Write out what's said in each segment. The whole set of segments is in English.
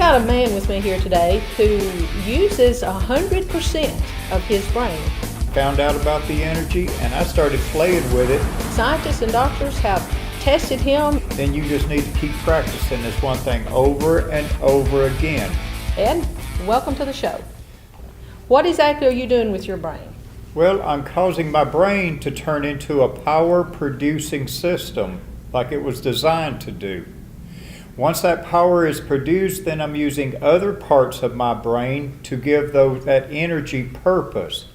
got a man with me here today who uses 100% of his brain. Found out about the energy and I started playing with it. Scientists and doctors have tested him. Then you just need to keep practicing this one thing over and over again. Ed, welcome to the show. What exactly are you doing with your brain? Well, I'm causing my brain to turn into a power-producing system like it was designed to do. Once that power is produced, then I'm using other parts of my brain to give that energy purpose,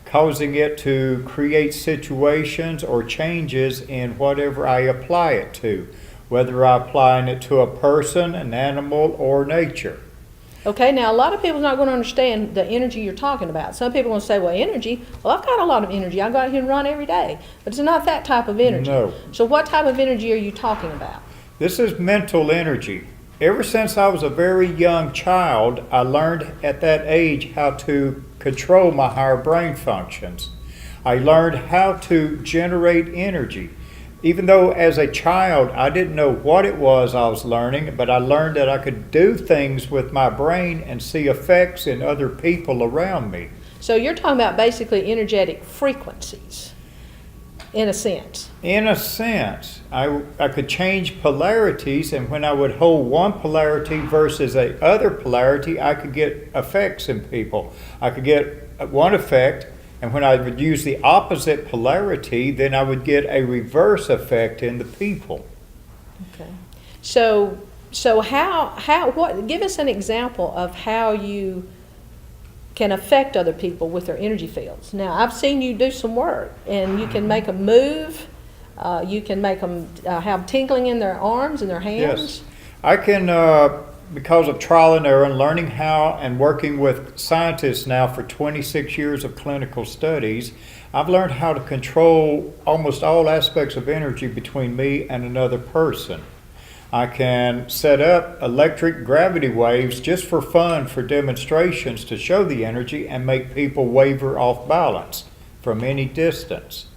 causing it to create situations or changes in whatever I apply it to, whether I'm applying it to a person, an animal, or nature. Okay, now a lot of people are not going to understand the energy you're talking about. Some people are going to say, well, energy, well, I've got a lot of energy. I go out here and run every day. But it's not that type of energy. No. So what type of energy are you talking about? This is mental energy. Ever since I was a very young child, I learned at that age how to control my higher brain functions. I learned how to generate energy. Even though as a child I didn't know what it was I was learning, but I learned that I could do things with my brain and see effects in other people around me. So you're talking about basically energetic frequencies, in a sense. In a sense, I could change polarities, and when I would hold one polarity versus a other polarity, I could get effects in people. I could get one effect, and when I would use the opposite polarity, then I would get a reverse effect in the people. Okay. So what? Give us an example of how you can affect other people with their energy fields. Now, I've seen you do some work, and you can make them move. You can make them have tingling in their arms and their hands. Yes, I can, because of trial and error and learning how and working with scientists now for 26 years of clinical studies, I've learned how to control almost all aspects of energy between me and another person. I can set up electric gravity waves just for fun, for demonstrations to show the energy and make people waver off balance from any distance.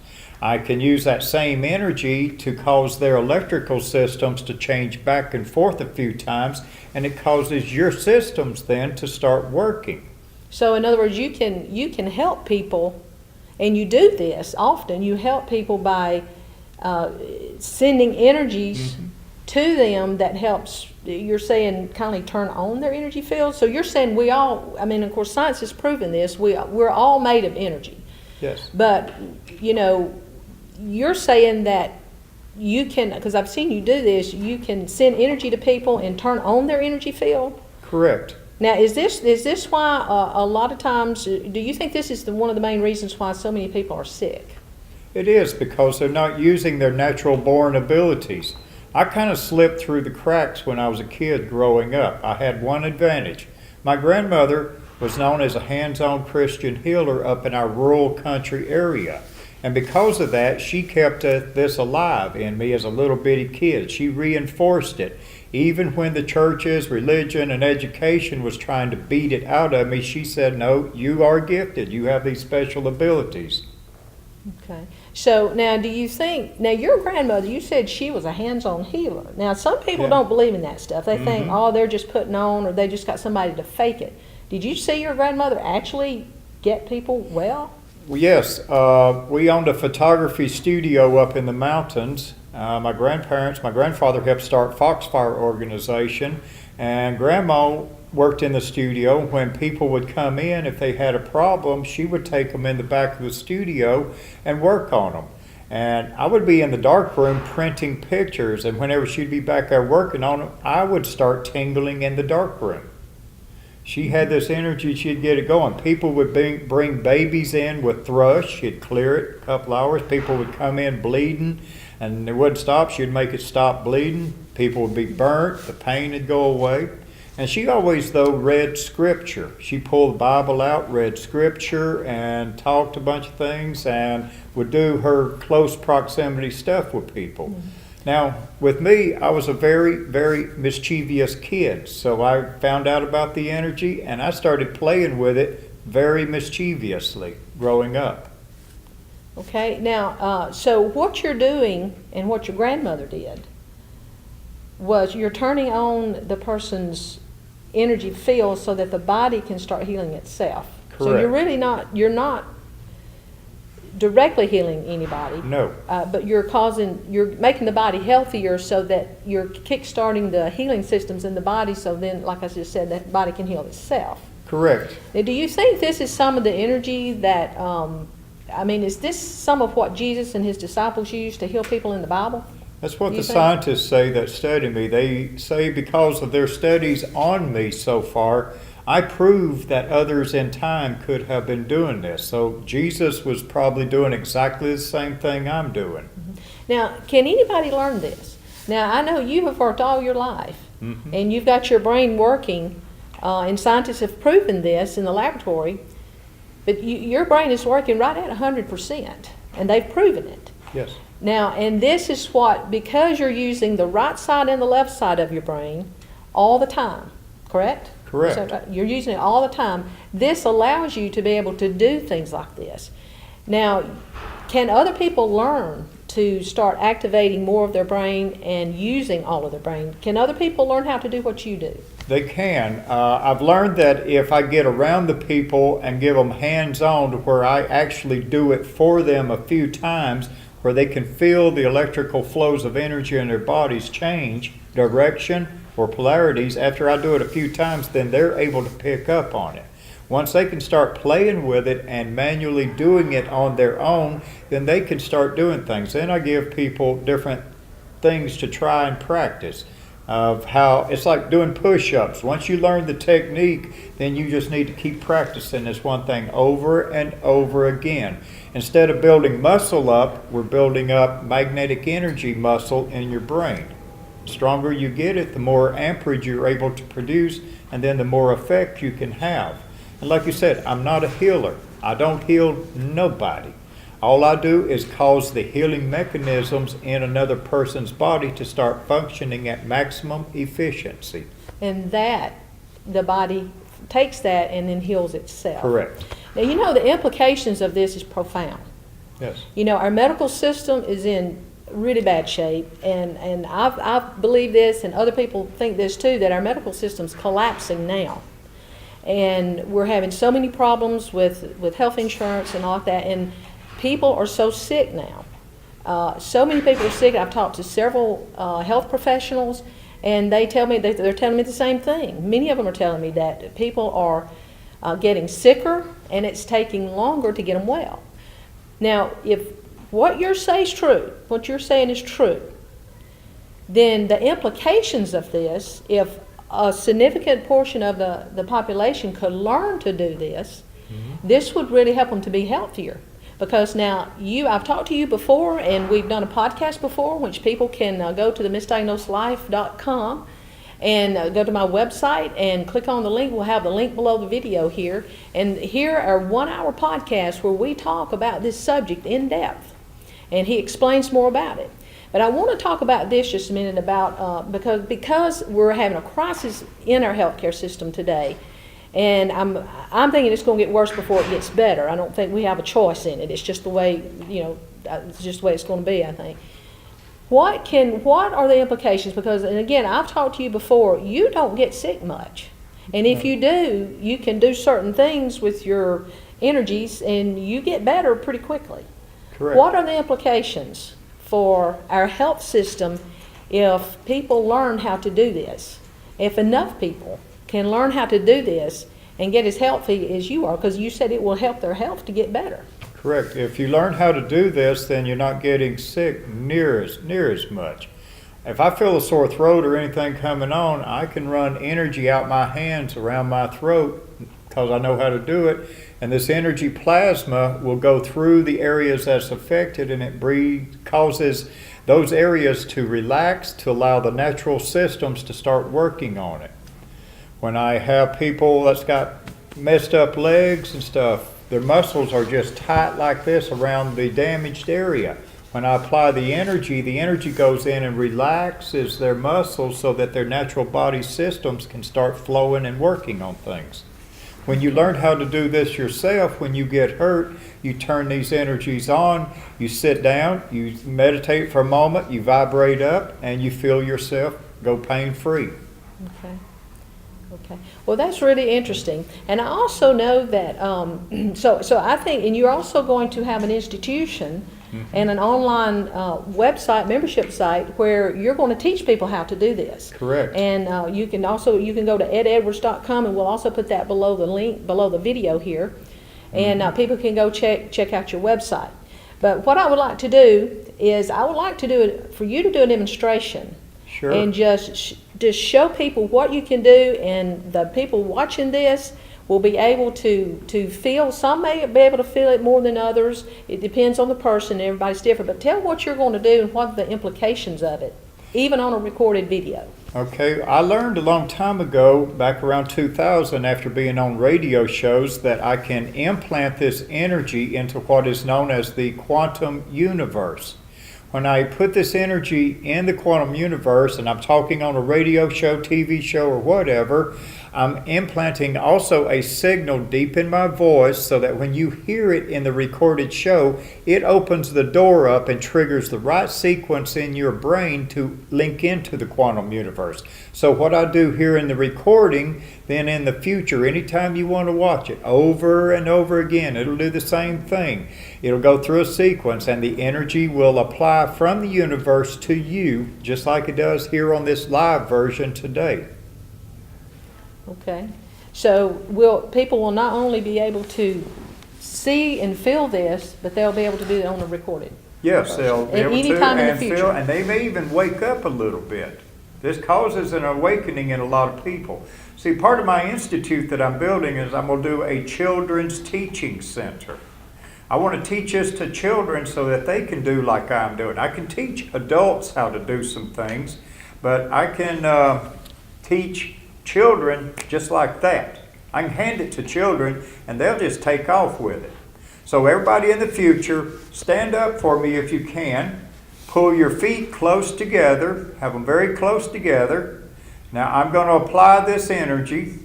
I can use that same energy to cause their electrical systems to change back and forth a few times, and it causes your systems then to start working. So in other words, you can help people, and you do this often. You help people by sending energies to them that helps, you're saying, kind of turn on their energy field. So you're saying we all, I mean, of course, science has proven this, we're all made of energy. Yes. But, you know, you're saying that you can, because I've seen you do this, you can send energy to people and turn on their energy field? Correct. Now, is this why a lot of times, do you think this is one of the main reasons why so many people are sick? It is, because they're not using their natural born abilities. I kind of slipped through the cracks when I was a kid growing up. I had one advantage. My grandmother was known as a hands-on Christian healer up in our rural country area. And because of that, she kept this alive in me as a little bitty kid. She reinforced it. Even when the churches, religion, and education was trying to beat it out of me, she said, no, you are gifted. You have these special abilities. Okay. So now do you think, now your grandmother, you said she was a hands-on healer. Now some people don't believe in that stuff. They think, oh, they're just putting on, or they just got somebody to fake it. Did you see your grandmother actually get people well? Well, yes. We owned a photography studio up in the mountains. My grandfather helped start Foxfire organization, and Grandma worked in the studio. When people would come in, if they had a problem, she would take them in the back of the studio and work on them. And I would be in the dark room printing pictures, and whenever she'd be back there working on them, I would start tingling in the dark room. She had this energy, she'd get it going. People would bring babies in with thrush, she'd clear it a couple hours. People would come in bleeding, and it wouldn't stop. She'd make it stop bleeding. People would be burnt, the pain would go away. And she always, though, read scripture. She pulled the Bible out, read scripture, and talked a bunch of things, and would do her close proximity stuff with people. Mm-hmm. Now, with me, I was a very, very mischievous kid, so I found out about the energy, and I started playing with it very mischievously growing up. Okay, now, so what you're doing and what your grandmother did was you're turning on the person's energy field so that the body can start healing itself. So Correct. you're really you're not directly healing anybody. No. But you're making the body healthier so that you're kick-starting the healing systems in the body, so then, like I just said, that body can heal itself. Correct. Now, do you think this is some of the energy that, is this some of what Jesus and his disciples used to heal people in the Bible? That's what Do you the think? scientists say that study me. They say because of their studies on me so far, I prove that others in time could have been doing this. So Jesus was probably doing exactly the same thing I'm doing. Now, can anybody learn this? Now, I know you have worked all your life, and you've got your brain working, and scientists have proven this in the laboratory, but your brain is working right at 100%, and they've proven it. Yes. Now, and this is what, because you're using the right side and the left side of your brain all the time, correct? Correct. So, you're using it all the time. This allows you to be able to do things like this. Now, can other people learn to start activating more of their brain and using all of their brain? Can other people learn how to do what you do? They can. I've learned that if I get around the people and give them hands-on to where I actually do it for them a few times, where they can feel the electrical flows of energy in their bodies change direction or polarities, after I do it a few times, then they're able to pick up on it. Once they can start playing with it and manually doing it on their own, then they can start doing things. Then I give people different things to try and practice. Of how it's like doing push-ups. Once you learn the technique, then you just need to keep practicing this one thing over and over again. Instead of building muscle up, we're building up magnetic energy muscle in your brain. The stronger you get it, the more amperage you're able to produce, and then the more effect you can have. And like you said, I'm not a healer. I don't heal nobody. All I do is cause the healing mechanisms in another person's body to start functioning at maximum efficiency. And that, the body takes that and then heals itself. Correct. Now, you know, the implications of this is profound. Yes. You know, our medical system is in really bad shape, and I believe this, and other people think this too, that our medical system's collapsing now. And we're having so many problems with health insurance and all of that, and people are so sick now. So many people are sick. I've talked to several health professionals, and they tell me they're telling me the same thing. Many of them are telling me that people are getting sicker, and it's taking longer to get them well. Now, if what you're saying is true, then the implications of this, if a significant portion of the population could learn to do this, this would really help them to be healthier. Because now, I've talked to you before, and we've done a podcast before, which people can go to the misdiagnosedlife.com and go to my website and click on the link. We'll have the link below the video here. And here are 1-hour podcasts where we talk about this subject in depth. And he explains more about it. But I want to talk about this just a minute about, because we're having a crisis in our healthcare system today. And I'm thinking it's going to get worse before it gets better. I don't think we have a choice in it. It's just the way, it's just the way it's going to be, I think. What are the implications? Because, and again, I've talked to you before, you don't get sick much. And if you do, you can do certain things with your energies and you get better pretty quickly. Correct. What are the implications for our health system if people learn how to do this? If enough people can learn how to do this and get as healthy as you are, because you said it will help their health to get better. Correct. If you learn how to do this, then you're not getting sick near as much. If I feel a sore throat or anything coming on, I can run energy out my hands around my throat because I know how to do it. And this energy plasma will go through the areas that's affected, and it causes those areas to relax, to allow the natural systems to start working on it. When I have people that's got messed up legs and stuff, their muscles are just tight like this around the damaged area. When I apply the energy goes in and relaxes their muscles so that their natural body systems can start flowing and working on things. When you learn how to do this yourself, when you get hurt, you turn these energies on, you sit down, you meditate for a moment, you vibrate up, and you feel yourself go pain-free. Okay. Okay. Well, that's really interesting. And I also know that, so I think, and you're also going to have an institution and an online website, membership site, where you're going to teach people how to do this. Correct. And you can go to eddedwards.com, and we'll also put that below the link, below the video here. And people can go check out your website. But what I would like to do is, I would like to do it for you to do a demonstration. Sure. And just show people what you can do, and the people watching this will be able to feel. Some may be able to feel it more than others. It depends on the person. Everybody's different. But tell what you're going to do and what are the implications of it, even on a recorded video. Okay, I learned a long time ago, back around 2000, after being on radio shows, that I can implant this energy into what is known as the quantum universe. When I put this energy in the quantum universe, and I'm talking on a radio show, TV show, or whatever, I'm implanting also a signal deep in my voice so that when you hear it in the recorded show, it opens the door up and triggers the right sequence in your brain to link into the quantum universe. So what I do here in the recording, then in the future, anytime you want to watch it over and over again, it'll do the same thing. It'll go through a sequence, and the energy will apply from the universe to you, just like it does here on this live version today. Okay. So people will not only be able to see and feel this, but they'll be able to do it on the recorded. Yes, they'll be able to, anytime in the and future. feel, and they may even wake up a little bit. This causes an awakening in a lot of people. See, part of my institute that I'm building is I'm going to do a children's teaching center. I want to teach this to children so that they can do like I'm doing. I can teach adults how to do some things, but I can teach children just like that. I can hand it to children and they'll just take off with it. So everybody in the future, stand up for me if you can. Pull your feet close together. Have them very close together. Now I'm going to apply this energy.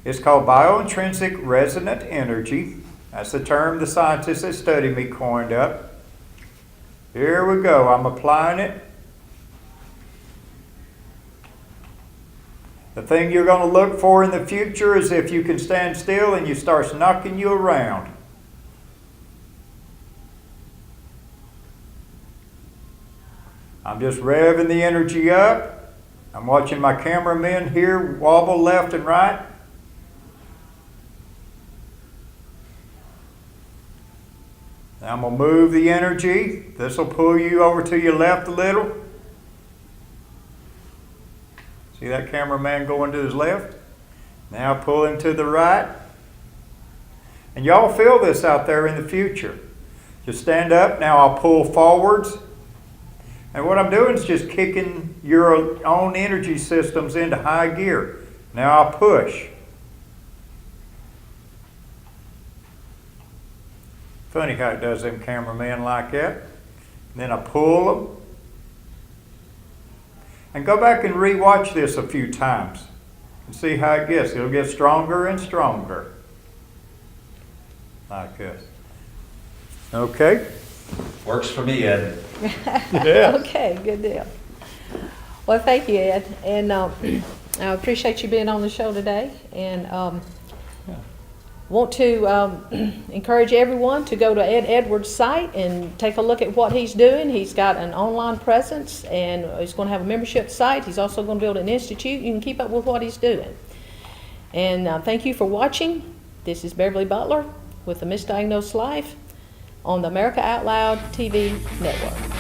It's called biointrinsic resonant energy. That's the term the scientists that study me coined up. Here we go. I'm applying it. The thing you're going to look for in the future is if you can stand still and you starts knocking you around. I'm just revving the energy up. I'm watching my cameramen here wobble left and right. Now I'm going to move the energy. This will pull you over to your left a little. See that cameraman going to his left? Now pull him to the right. And y'all feel this out there in the future. Just stand up. Now I'll pull forwards. And what I'm doing is just kicking your own energy systems into high gear. Now I'll push. Funny how it does them cameramen like that. And then I pull them. And go back and re-watch this a few times and see how it gets. It'll get stronger and stronger. Like this. Okay? Works for me, Ed. Yeah. Okay, good deal. Well, thank you, Ed. And I appreciate you being on the show today. And want to encourage everyone to go to Edd Edwards' site and take a look at what he's doing. He's got an online presence, and he's going to have a membership site. He's also going to build an institute. You can keep up with what he's doing. And thank you for watching. This is Beverly Butler with the Misdiagnosed Life on the America Out Loud TV network.